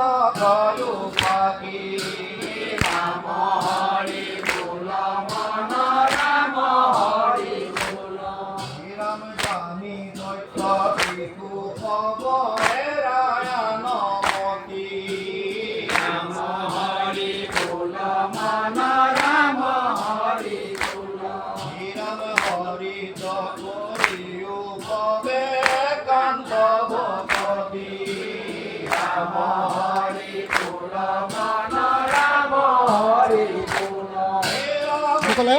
সকলু পাখি রাম হরি বল মন রাম হরি বল রাম জানি দৈত্য বিকু খবরায়ণ মতি রাম হরি বল মন রাম হরি বল রাম হরি দরিও ভবে কান্ত ভক্তি রাম হরি বল মন রাম হরি বল